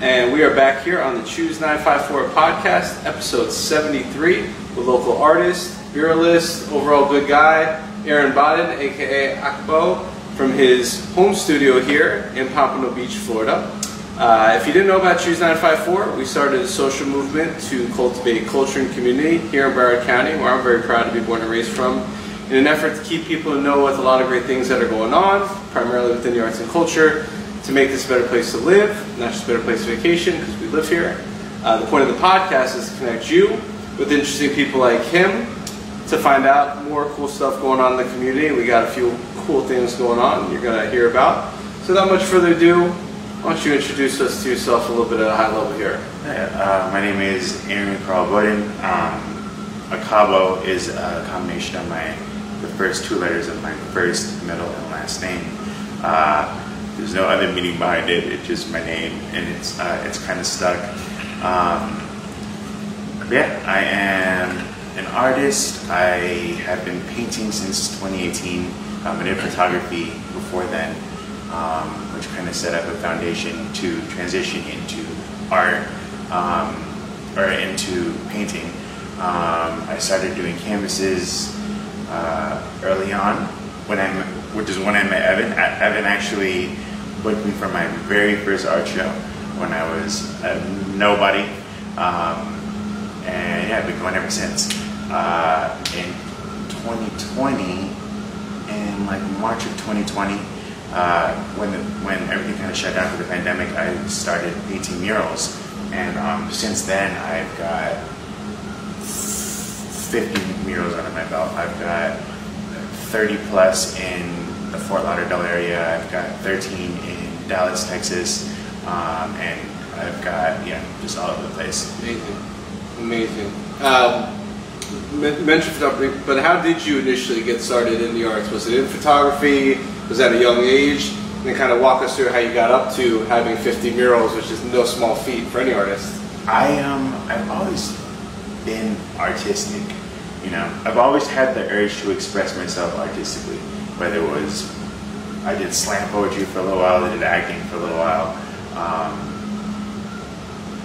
and we are back here on the Choose954 Podcast, episode 73, with local artist, muralist, overall good guy, Bodden, aka Aakabo, from his home studio here in Pompano Beach, Florida. If you didn't know about Choose954, we started a social movement to cultivate culture and community here in Broward County, where I'm very proud to be born and raised from, in an effort to keep people to know with a lot of great things that are going on, primarily within the arts and culture, to make this a better place to live, not just a better place to vacation, because we live here. The point of the podcast is to connect you with interesting people like him to find out more cool stuff going on in the community. We got a few cool things going on you're going to hear about. So without much further ado, why don't you introduce us to yourself a little bit at a high level here? My name is Bodden. Aakabo is a combination of the first two letters of my first, middle, and last name. There's no other meaning behind it. It's just my name, and it's kind of stuck. Yeah, I am an artist. I have been painting since 2018. I did photography before then, which kind of set up a foundation to transition into art or into painting. I started doing canvases early on, which is when I met Evan. Evan actually booked me for my very first art show when I was nobody, and yeah, I've been going ever since. In 2020, in like March of 2020, when everything kind of shut down for the pandemic, I started painting murals, and since then I've got 50 murals under my belt. I've got 30 plus in the Fort Lauderdale area. I've got 13 in Dallas, Texas, and I've got just all over the place. Amazing. Mentioned photography, but how did you initially get started in the arts? Was it in photography? Was that at a young age? And then kind of walk us through how you got up to having 50 murals, which is no small feat for any artist. I've always been artistic. I've always had the urge to express myself artistically. Whether it was, I did slam poetry for a little while, I did acting for a little while.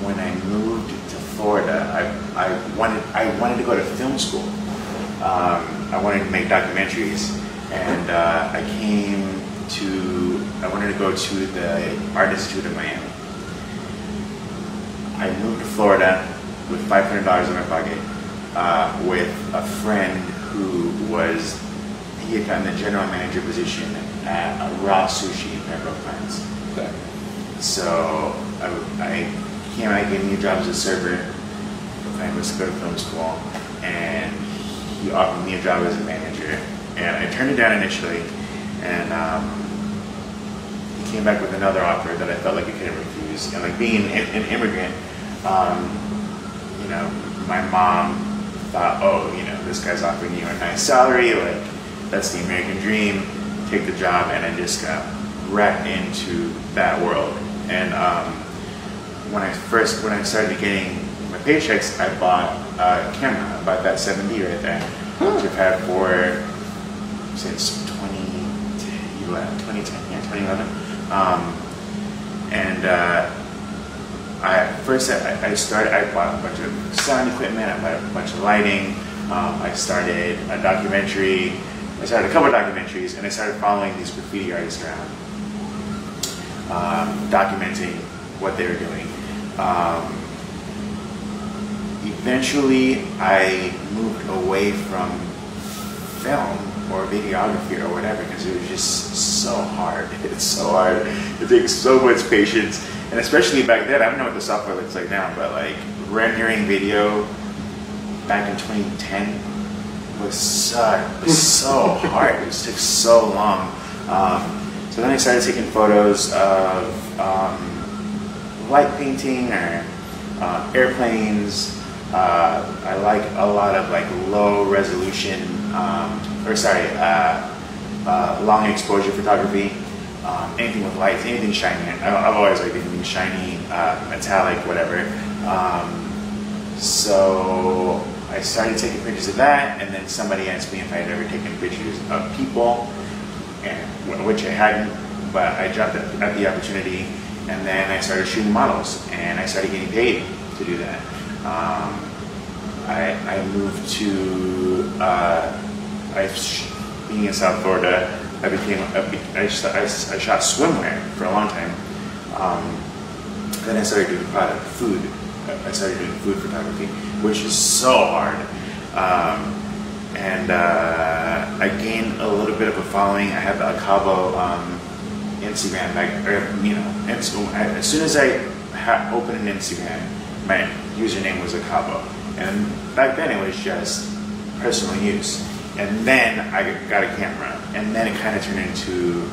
When I moved to Florida, I wanted to go to film school. I wanted to make documentaries, and I wanted to go to the Art Institute of Miami. I moved to Florida with $500 in my pocket, with a friend who he had gotten the general manager position at a raw sushi in Pembroke Pines. Okay. So I came out, gave me a job as a server. The plan was to go to film school, and he offered me a job as a manager, and I turned it down initially, and he came back with another offer that I felt like I couldn't refuse. And like being an immigrant, my mom thought, this guy's offering you a nice salary, like that's the American dream, take the job, and I just got wrapped into that world. And when I started getting my paychecks, I bought a camera. I bought that 7D right there, which I've had since 2011. I bought a bunch of sound equipment, I bought a bunch of lighting, I started a documentary, I started a couple of documentaries, and I started following these graffiti artists around, documenting what they were doing. Eventually, I moved away from film or videography or whatever, because it was just so hard. It's so hard. It takes so much patience. And especially back then, I don't know what the software looks like now, but like rendering video back in 2010 was so hard. It just took so long. So then I started taking photos of light painting or airplanes. I like a lot of like low resolution, long exposure photography. Anything with lights, anything shiny. I've always liked anything shiny, metallic, whatever. So I started taking pictures of that, and then somebody asked me if I had ever taken pictures of people, which I hadn't, but I jumped at the opportunity, And then I started shooting models, and I started getting paid to do that. I moved to, being in South Florida, I shot swimwear for a long time. Then I started doing food. I started doing food photography, which is so hard. And I gained a little bit of a following. I had the Aakabo Instagram, as soon as I opened an Instagram, my username was Aakabo. And back then it was just personal use. And then I got a camera, and then it kind of turned into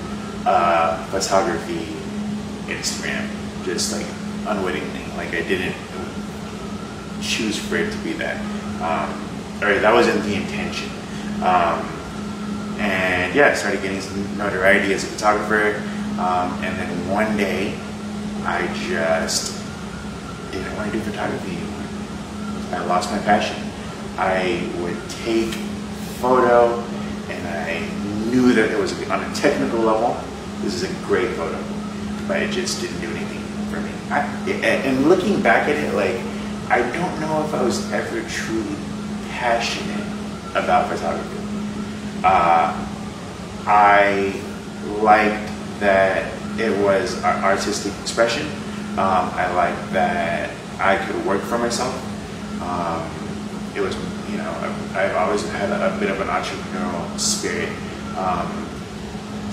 photography Instagram, just like unwittingly. Like I didn't choose for it to be that. Or that wasn't the intention. And yeah, I started getting some notoriety as a photographer. And then one day, I just didn't want to do photography anymore. I lost my passion. I would take photo, and I knew that it was on a technical level. This is a great photo, but it just didn't do anything for me. And looking back at it, like I don't know if I was ever truly passionate about photography. I liked that it was an artistic expression. I liked that I could work for myself. It was, I've always had a bit of an entrepreneurial spirit.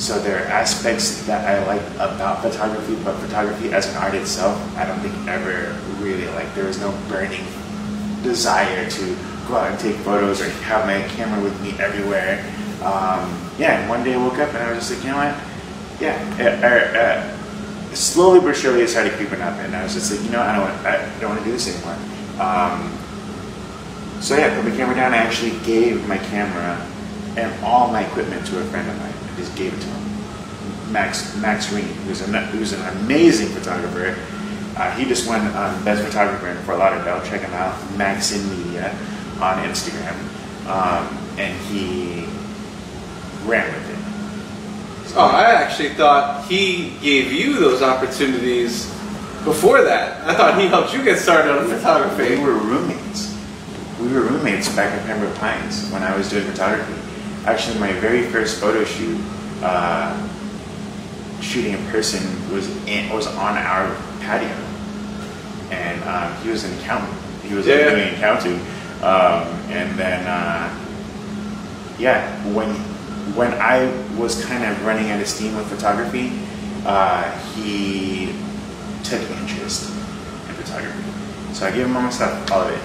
So there are aspects that I liked about photography, but photography as an art itself, I don't think ever really there was no burning desire to go out and take photos or have my camera with me everywhere. And one day I woke up and I was just like, you know what? Slowly but surely it started creeping up, and I was just like, I don't want to do this anymore. So yeah, I put my camera down. I actually gave my camera and all my equipment to a friend of mine. I just gave it to him, Max Reen, who's an amazing photographer. He just won Best Photographer in Fort Lauderdale. Check him out, Max in Media on Instagram, and he ran with it. So, I actually thought he gave you those opportunities before that. I thought he helped you get started on photography. We were roommates. We were roommates back in Pembroke Pines when I was doing photography. Actually, my very first photo shoot, shooting a person, was on our patio, and he was an accountant. He was doing accounting, and then when I was kind of running out of steam with photography, he took interest in photography. So I gave him all my stuff, all of it,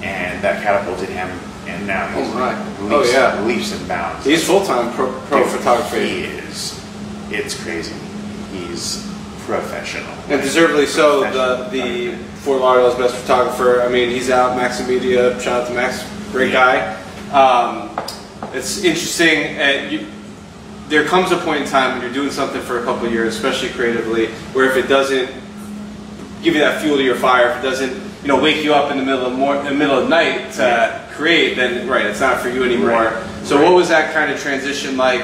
and that catapulted him. And now he's leaps and bounds. He's full-time pro photography. He is. It's crazy. He's professional. And deservedly so. The Fort Lauderdale's best photographer. I mean, he's out. Max Media. Shout out to Max. Great guy. It's interesting. There comes a point in time when you're doing something for a couple of years, especially creatively, where if it doesn't give you that fuel to your fire, if it doesn't, wake you up in the middle of the night to create, then it's not for you anymore. Right. So what was that kind of transition like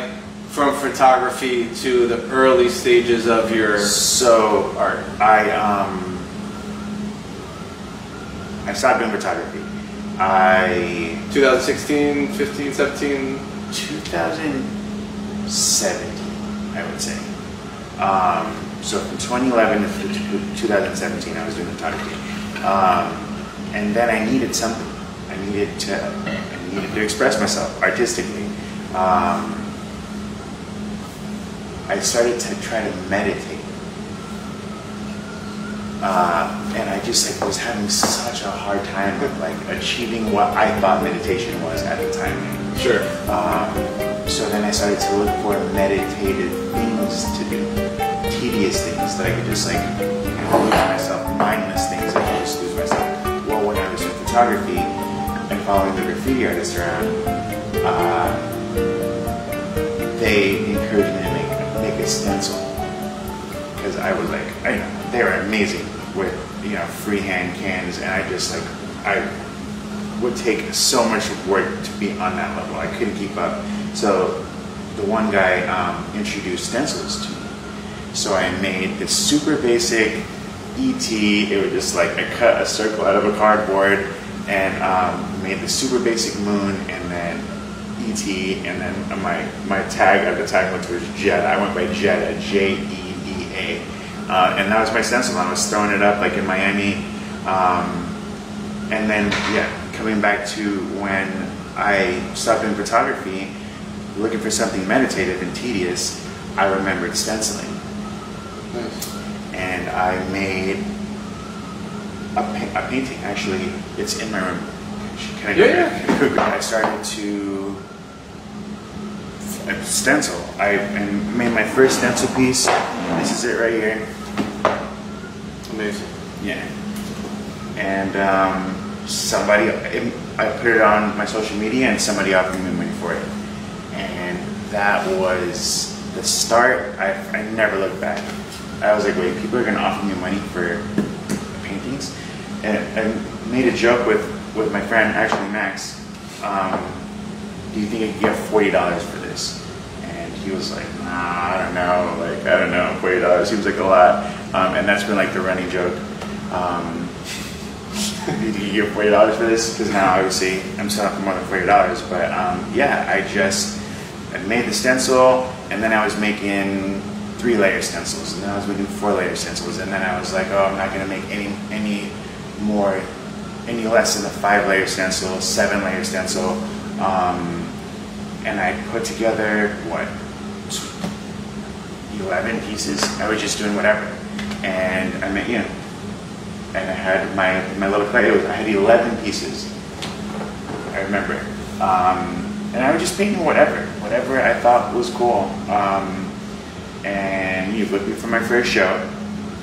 from photography to the early stages of your? So I stopped doing photography. 2016, 15, 17? 2017, I would say. So from 2011 to 2017, I was doing photography. And then I needed something. I needed to express myself artistically. I started to try to meditate. And I just was having such a hard time with achieving what I thought meditation was at the time. Sure. So then I started to look for meditative things to do, tedious things that I could just lose myself, mindless things that I could just lose myself. Well, when I was doing photography and following the graffiti artists around, they encouraged me to make a stencil, because I was they were amazing with freehand cans, and I just I would take so much work to be on that level. I couldn't keep up. So the one guy introduced stencils to me, So I made this super basic ET. It was just like I cut a circle out of a cardboard and made the super basic moon, and then ET, and then my tag at the time was Jetta. I went by Jetta, Jeda, and that was my stencil. I was throwing it up like in Miami, and then coming back to when I stopped doing photography, looking for something meditative and tedious, I remembered stenciling. Nice. And I made a painting. Actually, it's in my room. Can I do it? I started to stencil. I made my first stencil piece. This is it right here. Amazing. Yeah. And I put it on my social media, and somebody offered me money for it. And that was the start. I never looked back. I was like, wait, people are going to offer me money for paintings? And I made a joke with my friend, actually Max, do you think I could get $40 for this? And he was like, nah, I don't know, $40 seems like a lot. And that's been like the running joke. Do you think you get $40 for this? Because now obviously I'm selling for more than $40. But I made the stencil, and then I was making 3-layer stencils, and then I was making 4-layer stencils, and then I was like, oh, I'm not going to make any less than a 5-layer stencil, 7-layer stencil, and I put together 11 pieces. I was just doing whatever, and I made, and I had my little clay. I had 11 pieces. I remember, and I was just painting whatever I thought was cool. And you booked me for my first show.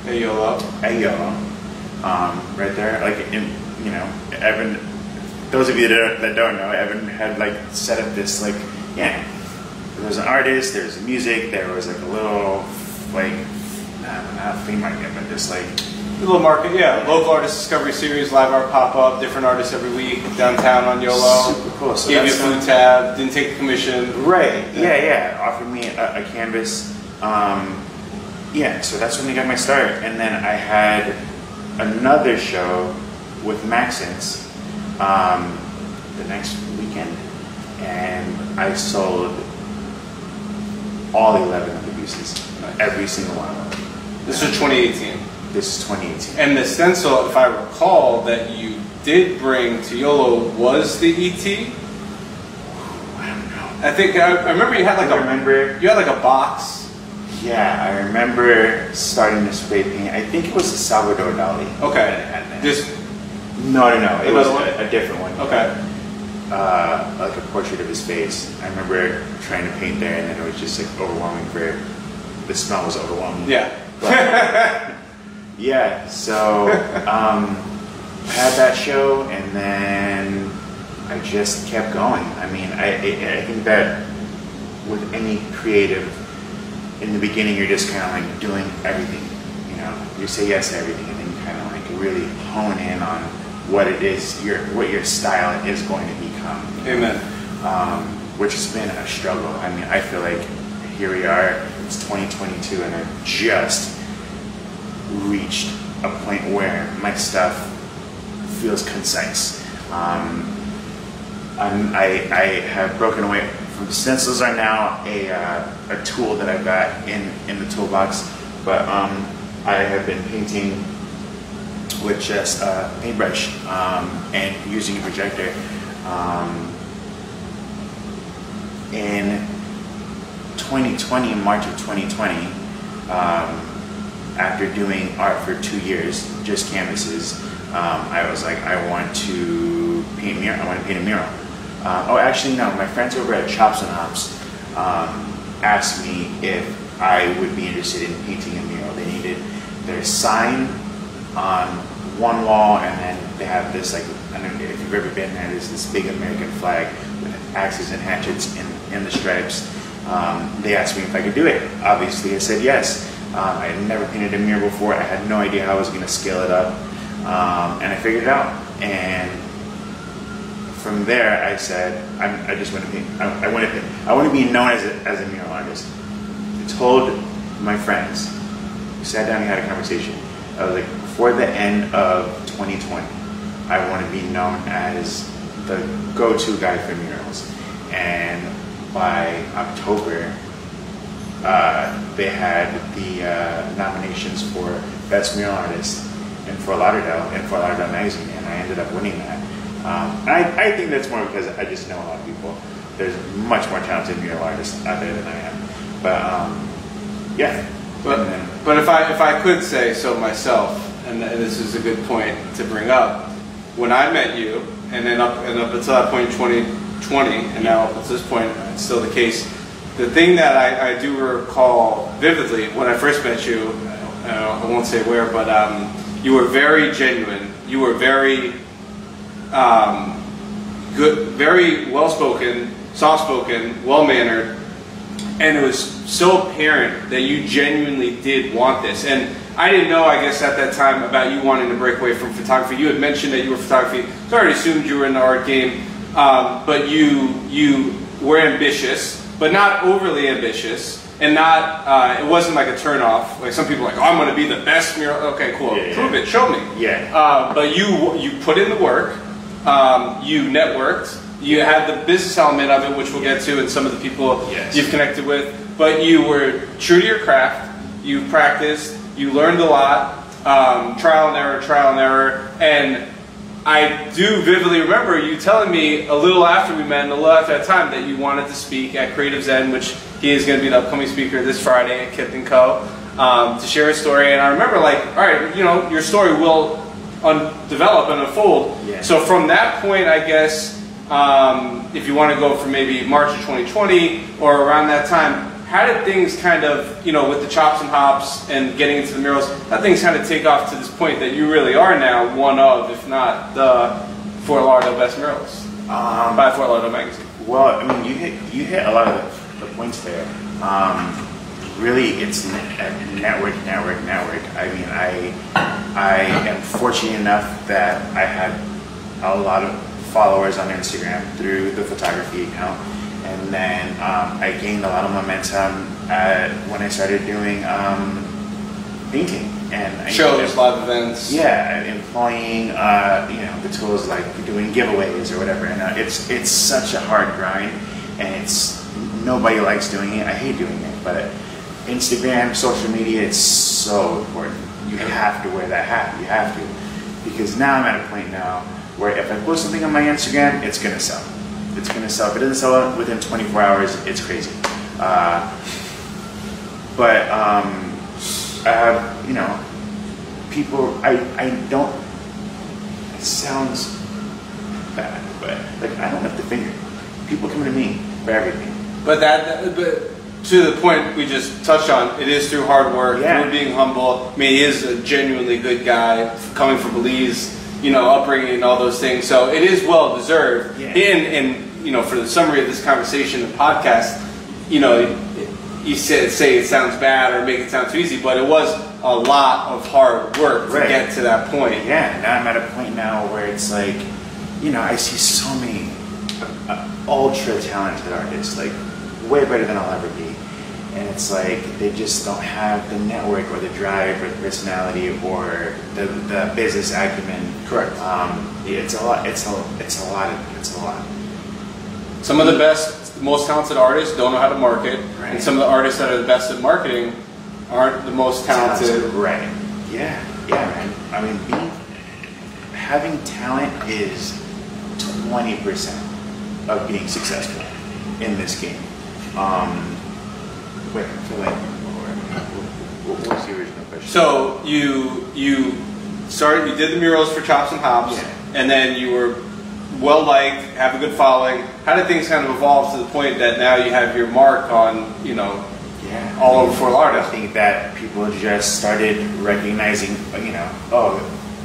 At YOLO. Right there, like Evan. Those of you that don't know, Evan had like set up this there was an artist, there was music, there was like a little not a flea market, but just like a little market, local artist discovery series, live art pop up, different artists every week, downtown on YOLO. Super cool. So gave you a food tab, didn't take the commission. Right. Yeah. Offered me a canvas. So that's when they got my start. And then I had another show with Maxence the next weekend, and I sold all 11 of the pieces, every single one of them. This was 2018. This is 2018. And the stencil, if I recall, that you did bring to YOLO was the ET. I don't know. I think I remember you had like a box. Yeah, I remember starting to spray paint. I think it was the Salvador Dali. Okay. No. It was a different one. Okay. Like a portrait of his face. I remember trying to paint there, and then it was just like overwhelming. The smell was overwhelming. Yeah. But, so I had that show, and then I just kept going. I mean, I think that with any creative, in the beginning, you're just kind of like doing everything. You say yes to everything, and then you kind of like really hone in on what it is, what your style is going to become. Amen. Which has been a struggle. I mean, I feel like here we are. It's 2022, and I've just reached a point where my stuff feels concise. I have broken away. The stencils are now a tool that I've got in the toolbox, but I have been painting with just a paintbrush and using a projector. In 2020, in March of 2020, after doing art for 2 years, just canvases, I was like, I want to paint a mural. Actually, no. My friends over at Chops and Hops asked me if I would be interested in painting a mural. They needed their sign on one wall, and then they have this, I don't know if you've ever been there, there's this big American flag with axes and hatchets in the stripes. They asked me if I could do it. Obviously, I said yes. I had never painted a mural before. I had no idea how I was going to scale it up, and I figured it out. And from there, I said, I just want to paint. I want to be known as a mural artist. I told my friends, we sat down and had a conversation. I was like, before the end of 2020, I want to be known as the go-to guy for murals. And by October, they had the nominations for Best Mural Artist in Fort Lauderdale Magazine, and I ended up winning that. I think that's more because I just know a lot of people. There's much more talented mural artists out there than I am. But yeah. But if I could say so myself, and this is a good point to bring up, when I met you, and then up until that point in 2020, and now up to this point, it's still the case. The thing that I do recall vividly when I first met you, I won't say where, but you were very genuine. You were very good, very well-spoken, soft-spoken, well-mannered, and it was so apparent that you genuinely did want this. And I didn't know, I guess, at that time about you wanting to break away from photography. You had mentioned that you were photography, so I already assumed you were in the art game, but you were ambitious, but not overly ambitious, and not, it wasn't like a turn-off. Like some people are like, oh, I'm going to be the best mural. Okay, cool. Yeah, prove it. Show me. Yeah. But you put in the work. You networked. You had the business element of it, which we'll get to, and some of the people you've connected with. But you were true to your craft. You practiced. You learned a lot. Trial and error. And I do vividly remember you telling me a little after we met, and a little after that time, that you wanted to speak at CreativeZen, which he is going to be the upcoming speaker this Friday at Cyth Co. To share his story. And I remember, like, all right, you know, your story will develop and unfold. Yeah. So from that point, I guess, if you want to go from maybe March of 2020 or around that time, how did things kind of, you know, with the chops and hops and getting into the murals, how did things kind of take off to this point that you really are now one of, if not the Fort Lauderdale Best Murals by Fort Lauderdale Magazine? Well, I mean, you hit a lot of the points there. Really, it's network. I mean, I am fortunate enough that I had a lot of followers on Instagram through the photography account, and then I gained a lot of momentum when I started doing painting and shows, live events. Yeah, employing you know, the tools like doing giveaways or whatever. And it's such a hard grind, and nobody likes doing it. I hate doing it, but Instagram, social media, it's so important. You have to wear that hat. You have to, because now I'm at a point now where if I post something on my Instagram, it's gonna sell. It's gonna sell. If it doesn't sell within 24 hours, it's crazy. But I have, you know, people. I don't. It sounds bad, but like I don't lift the finger. People come to me for everything. But to the point we just touched on, it is through hard work, through being humble. I mean, he is a genuinely good guy, coming from Belize, you know, upbringing and all those things. So it is well deserved. Yeah. And you know, for the summary of this conversation, the podcast, you know, you say it sounds bad or make it sound too easy, but it was a lot of hard work to get to that point. Yeah. Now I'm at a point now where it's like, you know, I see so many ultra talented artists, like way better than I'll ever be. And it's like they just don't have the network or the drive or the personality or the business acumen. Correct. It's a lot. It's a lot. Some of the best, most talented artists don't know how to market, and some of the artists that are the best at marketing aren't the most talented. Right. Yeah, man. I mean, having talent is 20% of being successful in this game. Wait, what was the original question? So you did the murals for Chops and Hops, and then you were well liked, have a good following. How did things kind of evolve to the point that now you have your mark on, you know, all over Fort Lauderdale? I think that people just started recognizing, you know,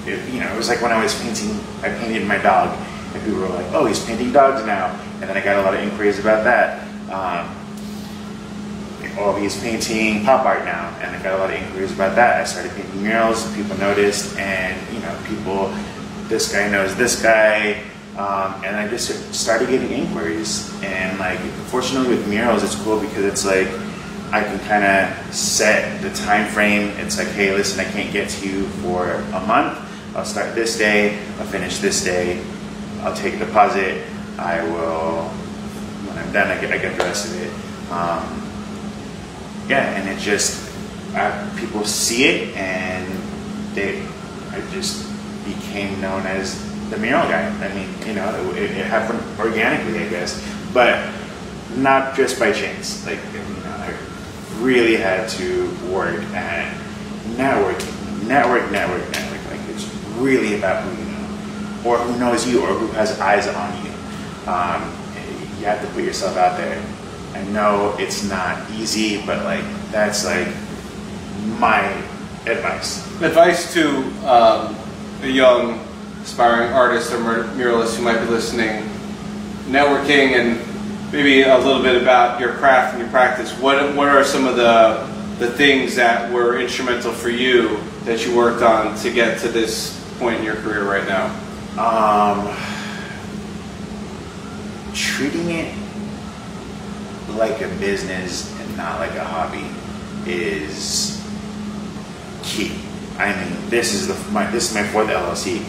it was like when I was painting, I painted my dog, and people were like, oh, he's painting dogs now, and then I got a lot of inquiries about that. Oh, he's painting pop art now, and I got a lot of inquiries about that. I started painting murals, people noticed, and you know, this guy knows this guy, and I just started getting inquiries. And like, fortunately with murals, it's cool because it's like, I can kind of set the time frame. It's like, hey, listen, I can't get to you for a month. I'll start this day, I'll finish this day, I'll take a deposit, I will, when I'm done, I get the rest of it. Yeah, and it just, people see it, and I just became known as the mural guy. I mean, you know, it happened organically, I guess, but not just by chance. Like, you know, I really had to work at networking. Like, it's really about who you know, or who knows you, or who has eyes on you. You have to put yourself out there. I know it's not easy, but like, that's like my advice. Advice to a young aspiring artist or muralist who might be listening, networking and maybe a little bit about your craft and your practice. What are some of the things that were instrumental for you that you worked on to get to this point in your career right now? Treating it like a business and not like a hobby is key. I mean, this is my fourth LLC.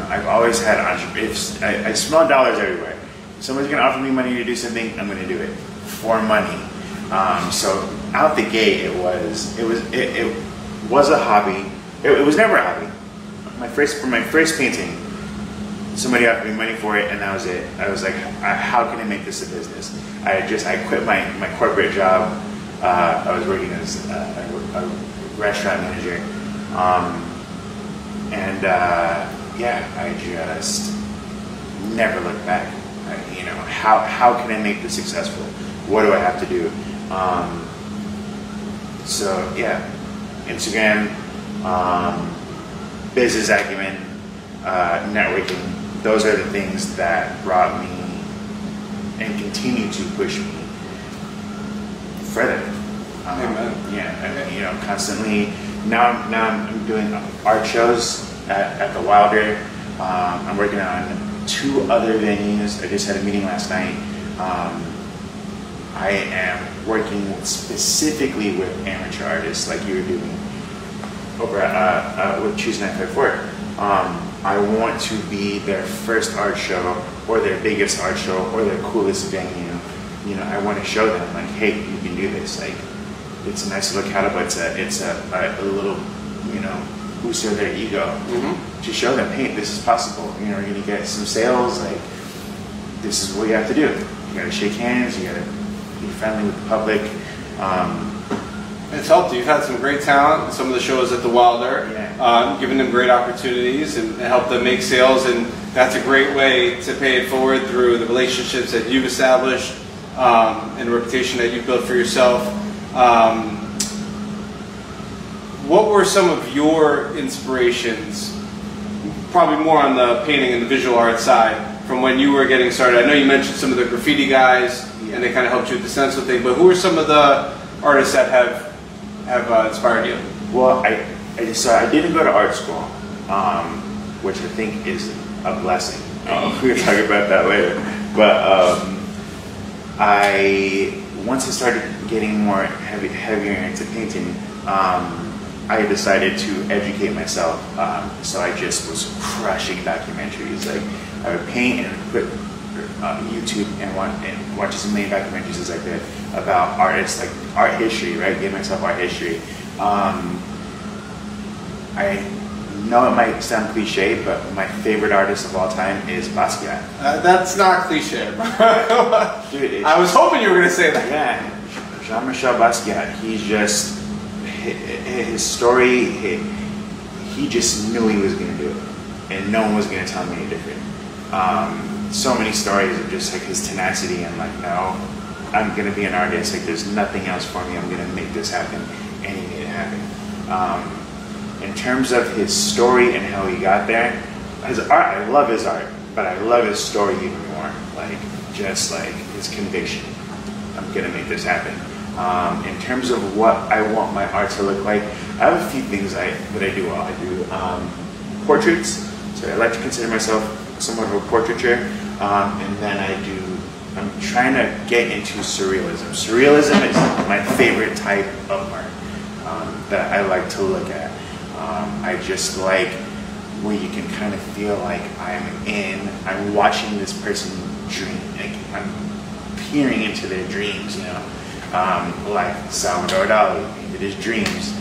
I've always had entrepreneurs. I smell dollars everywhere. If somebody's gonna offer me money to do something, I'm gonna do it for money. So out the gate, it was a hobby. It was never a hobby. For my first painting, somebody offered me money for it, and that was it. I was like, how can I make this a business? I quit my corporate job. I was working as a restaurant manager, I just never looked back. How can I make this successful? What do I have to do? Instagram, business acumen, networking. Those are the things that brought me and continue to push me further. Amen. Constantly. Now I'm doing art shows at the Wilder. I'm working on 2 other venues. I just had a meeting last night. I am working specifically with amateur artists like you were doing over with Choose954. I want to be their first art show, or their biggest art show, or their coolest venue. I want to show them, like, hey, you can do this. Like, it's a nice little caliber. It's a little, boost of their ego to show them, hey, this is possible. You're going to get some sales. Like, this is what you have to do. You got to shake hands. You got to be friendly with the public. It's helped you. You've had some great talent. Some of the shows at the Wilder, giving them great opportunities and help them make sales. And that's a great way to pay it forward through the relationships that you've established and the reputation that you've built for yourself. What were some of your inspirations, probably more on the painting and the visual art side, from when you were getting started? I know you mentioned some of the graffiti guys, and they kind of helped you with the stencil thing, but who are some of the artists that have inspired you? Well, I didn't go to art school, which I think is a blessing. We can talk about that later. But once I started getting more heavier into painting, I decided to educate myself. So I just was crushing documentaries. Like, I would paint and put YouTube and watch as many documentaries as I could about artists, like art history, right? Give myself art history. I know it might sound cliche, but my favorite artist of all time is Basquiat. That's not cliche, dude. I was hoping you were going to say that. Yeah, Jean-Michel Basquiat. He's just his story. He just knew he was going to do it, and no one was going to tell me any different. So many stories of just like his tenacity and like, no, I'm going to be an artist. Like, there's nothing else for me. I'm going to make this happen, and he made it happen. In terms of his story and how he got there, his art, I love his art, but I love his story even more. Like, just like his conviction. I'm going to make this happen. In terms of what I want my art to look like, I have a few things that I do well. I do portraits, so I like to consider myself somewhat of a portraiture, and then I do I'm trying to get into surrealism. Surrealism is my favorite type of art that I like to look at. I just like where you can kind of feel like I'm watching this person dream. Like I'm peering into their dreams, you know. Like Salvador Dali, painted his dreams.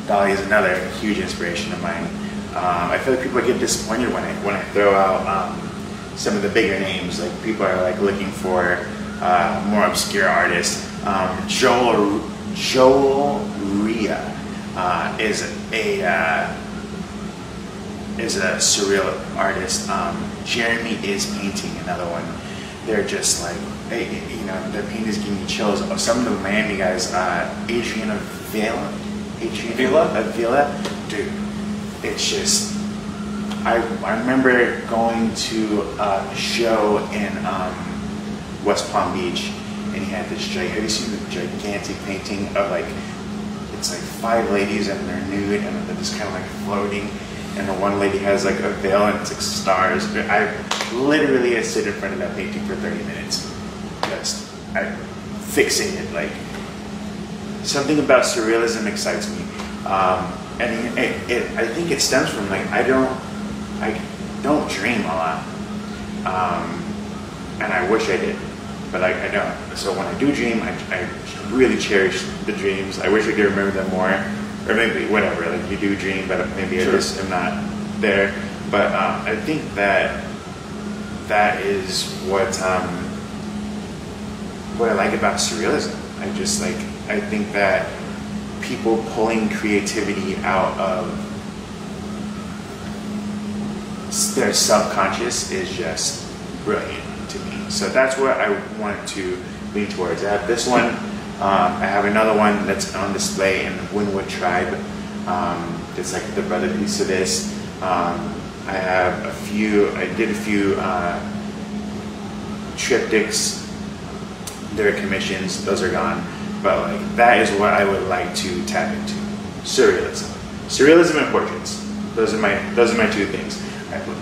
Dali is another huge inspiration of mine. I feel like people get disappointed when I throw out some of the bigger names. Like people are like looking for more obscure artists. Joel Ria is a surreal artist. Jeremy is painting, another one. They're just like, you know, their paintings give me chills. Some of the Miami guys, Adrian Avila, dude. It's just, I remember going to a show in West Palm Beach, and he had this have you seen the gigantic painting of like, it's like 5 ladies and they're nude and they're just kind of like floating, and the one lady has like a veil and it's like stars. I literally sit in front of that painting for 30 minutes, just fixated. Like something about surrealism excites me. And I think it stems from like I don't dream a lot, and I wish I did, but I don't. So when I do dream, I really cherish the dreams. I wish I could remember them more, or maybe whatever. Like you do dream, but maybe I just am not there. But I think that is what I like about surrealism. I think that people pulling creativity out of their subconscious is just brilliant to me. So that's what I want to lean towards. I have this one. I have another one that's on display in the Wynwood Tribe. It's like the brother piece of this. I did a few triptychs. They're commissions. Those are gone. But like that is what I would like to tap into. Surrealism and portraits. Those are my 2 things.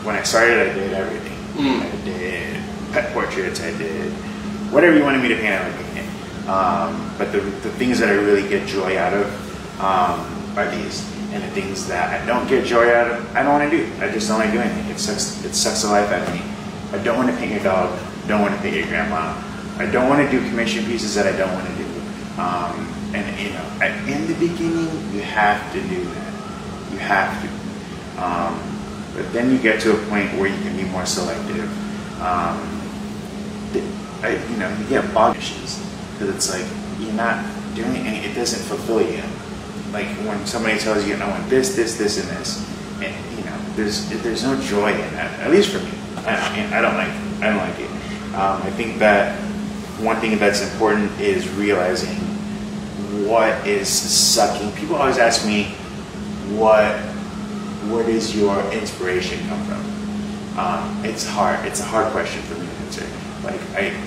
When I started, I did everything. I did pet portraits. I did whatever you wanted me to paint. I would paint it. But the things that I really get joy out of are these, and the things that I don't get joy out of, I don't want to do. I just don't like doing it. It sucks the life out of me. I don't want to paint your dog. Don't want to paint your grandma. I don't want to do commission pieces that I don't want to do. And you know, in the beginning, you have to do that. You have to. But then you get to a point where you can be more selective. You get bog issues because it's like you're not doing it. It doesn't fulfill you. Like when somebody tells you, "I want this, and this," and you know, there's no joy in that. At least for me, I don't like it. I think that one thing that's important is realizing what is sucking. People always ask me, where does your inspiration come from? It's hard. It's a hard question for me to answer. Like,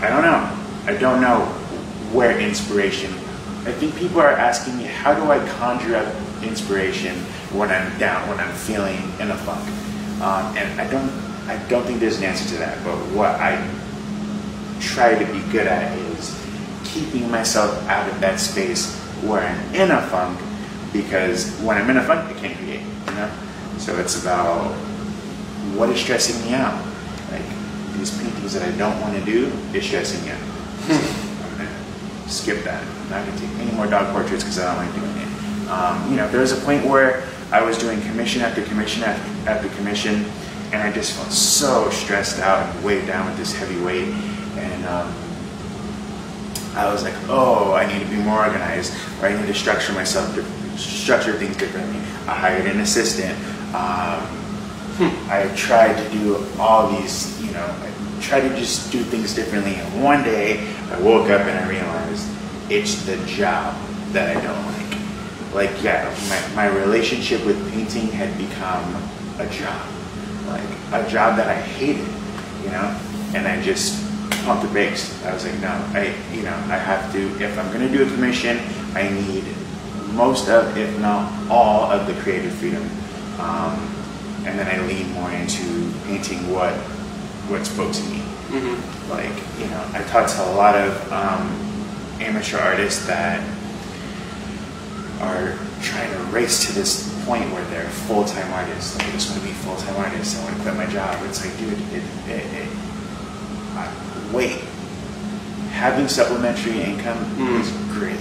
I don't know. I don't know where inspiration. I think people are asking me, how do I conjure up inspiration when I'm down, when I'm feeling in a funk? And I don't think there's an answer to that. But what I try to be good at is keeping myself out of that space where I'm in a funk, because when I'm in a funk, I can't create, you know? So it's about what is stressing me out. Like these paintings that I don't want to do is stressing me out. So I'm gonna skip that. I'm not gonna take any more dog portraits because I don't like doing it. You know, there was a point where I was doing commission after commission after commission, and I just felt so stressed out and weighed down with this heavy weight. And I was like, oh, I need to be more organized, or I need to structure things differently. I hired an assistant. I tried to do all these, you know, I tried to just do things differently. And one day I woke up and I realized it's the job that I don't like. Like, yeah, my relationship with painting had become a job. Like a job that I hated, you know, and I just pumped the brakes. I was like, no, I have to, if I'm going to do a commission, I need most of, if not all of the creative freedom. And then I lean more into painting what what spoke to me. Like, you know, I talked to a lot of amateur artists that are trying to race to this point where they're full-time artists. Like, I just want to be full-time artists. I want to quit my job. It's like, dude, wait. Having supplementary income is great.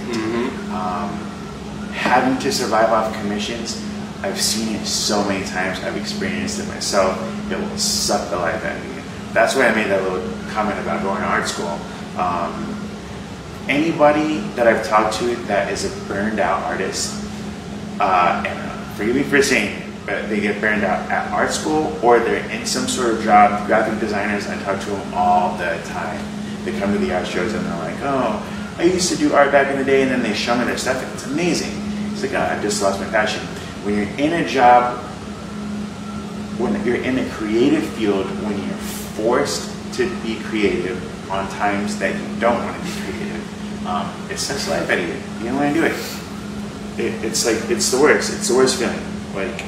Having to survive off commissions, I've seen it so many times. I've experienced it myself. It will suck the life out of you. That's why I made that little comment about going to art school. Anybody that I've talked to that is a burned out artist, and forgive me for saying it, but they get burned out at art school or they're in some sort of job. Graphic designers, I talk to them all the time. They come to the art shows and they're like, oh, I used to do art back in the day, and then they show me their stuff and it's amazing. It's like, I just lost my passion. When you're in a job, when you're in a creative field, when you're forced to be creative on times that you don't want to be creative, it sucks life out of you. You don't want to do it. It's like, it's the worst. It's the worst feeling. Like,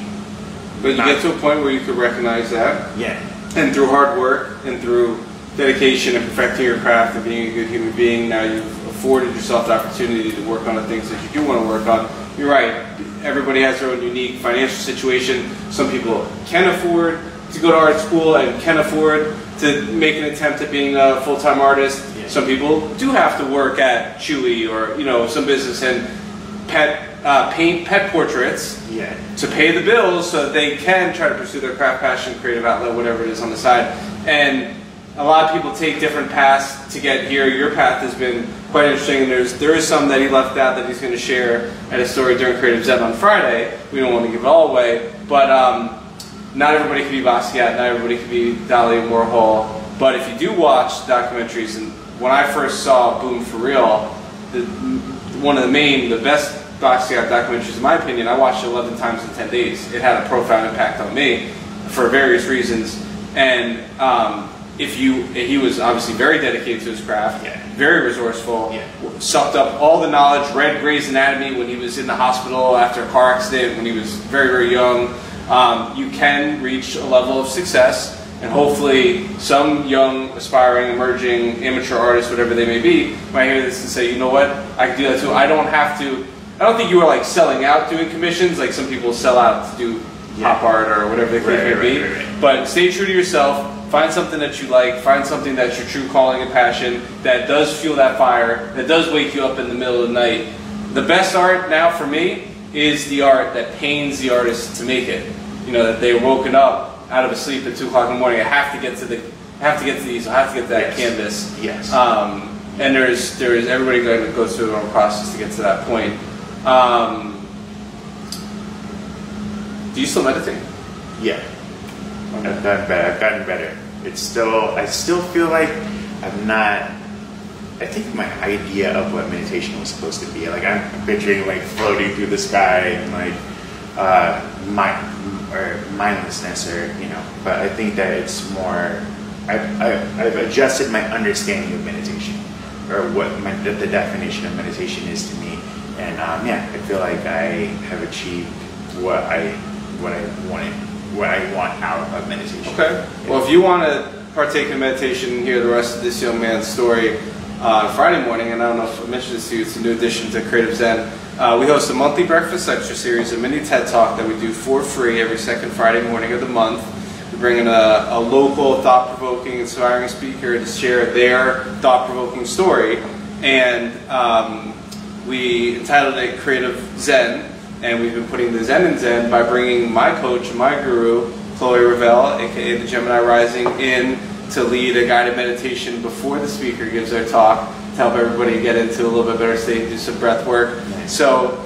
but you get to a point where you could recognize that. Yeah. And through hard work and through dedication and perfecting your craft and being a good human being, now you've afforded yourself the opportunity to work on the things that you do want to work on. You're right. Everybody has their own unique financial situation. Some people can afford to go to art school and can afford to make an attempt at being a full-time artist. Yeah. Some people do have to work at Chewy or, you know, some business and paint pet portraits to pay the bills so that they can try to pursue their craft passion, creative outlet, whatever it is on the side. And a lot of people take different paths to get here. Your path has been quite interesting, and there is some that he left out that he's going to share at his story during CreativeZen on Friday. We don't want to give it all away, but not everybody can be Basquiat, not everybody can be Dali and Warhol. But if you do watch documentaries, and when I first saw Boom for Real, one of the best Basquiat documentaries in my opinion, I watched it 11 times in 10 days. It had a profound impact on me for various reasons, and he was obviously very dedicated to his craft, very resourceful, sucked up all the knowledge, read Grey's Anatomy when he was in the hospital after a car accident when he was very, very young. You can reach a level of success, and hopefully some young, aspiring, emerging, amateur artist, whatever they may be, might hear this and say, you know what, I can do that too. I don't think you were like selling out doing commissions, like some people sell out to do pop art or whatever the case may be. But stay true to yourself. Find something that you like, find something that's your true calling and passion, that does fuel that fire, that does wake you up in the middle of the night. The best art now for me is the art that pains the artist to make it. You know, that they're woken up out of a sleep at 2 o'clock in the morning. I have to get to the, I have to get to these, I have to get to that canvas. Yes. And there's everybody goes through their own process to get to that point. Do you still meditate? Yeah. I've gotten better. I've gotten better. It's still, I still feel like I'm not, I think my idea of what meditation was supposed to be, like I'm picturing like floating through the sky and like mindlessness, or, you know, but I think that it's more, I've adjusted my understanding of meditation, or what the definition of meditation is to me, and yeah, I feel like I have achieved what I want out of meditation. Okay. Yeah. Well, if you want to partake in meditation and hear the rest of this young man's story Friday morning, and I don't know if I mentioned this to you, it's a new addition to CreativeZen. We host a monthly breakfast lecture series, a mini TED Talk that we do for free every second Friday morning of the month. We bring in a local, thought-provoking, inspiring speaker to share their thought-provoking story, and we entitled it CreativeZen. And we've been putting the Zen in Zen by bringing my coach, my guru, Chloe Ravel, aka the Gemini Rising, in to lead a guided meditation before the speaker gives their talk to help everybody get into a little bit better state and do some breath work. Nice. So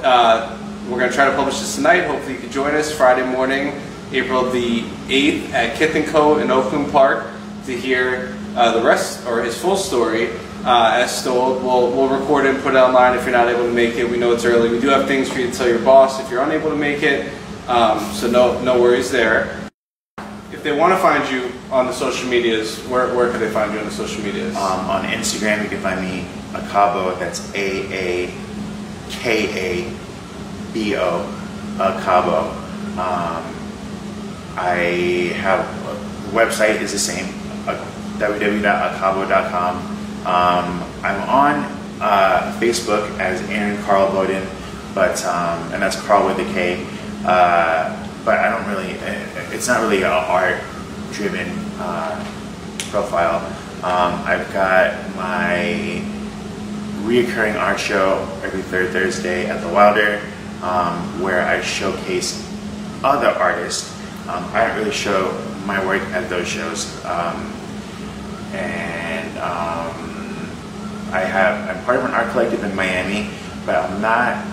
we're going to try to publish this tonight. Hopefully you can join us Friday morning, April the 8th at Cyth Co in Oakland Park to hear the rest, or his full story. As told, we'll record it and put it online if you're not able to make it. We know it's early. We do have things for you to tell your boss if you're unable to make it, so no worries there. If they want to find you on the social medias, where can they find you on the social medias? On Instagram, you can find me Aakabo. That's Aakabo. Aakabo. I have the website is the same, www.aakabo.com. I'm on Facebook as Aaron Carl Bodden, but and that's Carl with a K. But I don't really. It's not really an art-driven profile. I've got my reoccurring art show every third Thursday at the Wilder, where I showcase other artists. I don't really show my work at those shows, I'm part of an art collective in Miami, but I'm not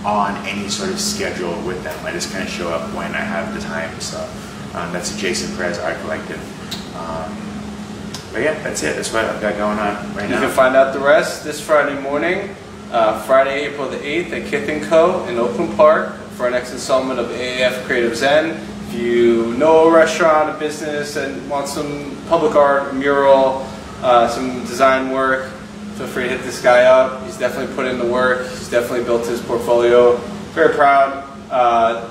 on any sort of schedule with them. I just kind of show up when I have the time. So that's the Jason Perez Art Collective. But yeah, that's it. That's what I've got going on right now. You can find out the rest this Friday morning, Friday, April the 8th at Cyth Co in Oakland Park for our next installment of AAF CreativeZen. If you know a restaurant, a business, and want some public art, mural, some design work, feel free to hit this guy up. He's definitely put in the work. He's definitely built his portfolio. Very proud.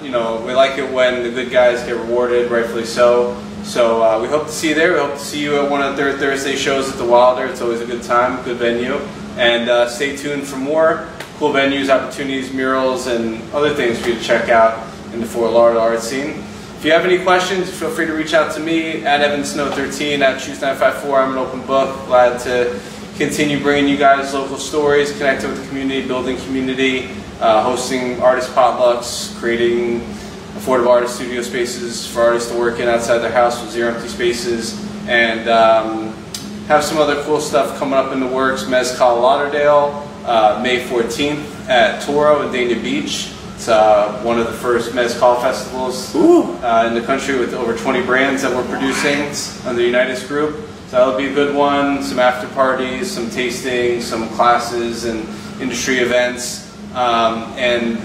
You know, we like it when the good guys get rewarded, rightfully so. So we hope to see you there. We hope to see you at one of the Thursday shows at the Wilder. It's always a good time, good venue. And stay tuned for more cool venues, opportunities, murals, and other things for you to check out in the Fort Lauderdale art scene. If you have any questions, feel free to reach out to me at EvansSnow13, at Choose954. I'm an open book. Glad to continue bringing you guys local stories, connecting with the community, building community, hosting artist potlucks, creating affordable artist studio spaces for artists to work in outside their house with 0 empty spaces, and have some other cool stuff coming up in the works. Mezcal Lauderdale, May 14th at Toro in Dania Beach. It's one of the first Mezcal festivals in the country, with over 20 brands that we're producing under the Unitas Group. So that'll be a good one. Some after parties, some tastings, some classes and industry events. And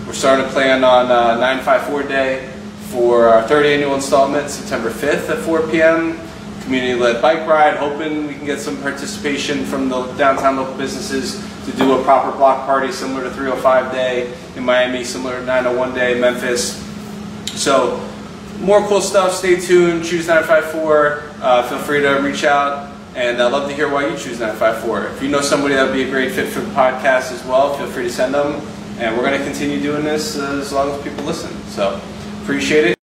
we're starting to plan on 954 Day for our third annual installment, September 5th at 4 p.m. Community-led bike ride, hoping we can get some participation from the downtown local businesses to do a proper block party similar to 305 Day in Miami, similar to 901 Day in Memphis. So more cool stuff. Stay tuned. Choose954. Feel free to reach out, and I'd love to hear why you choose 954. If you know somebody that would be a great fit for the podcast as well, feel free to send them. And we're going to continue doing this as long as people listen. So appreciate it.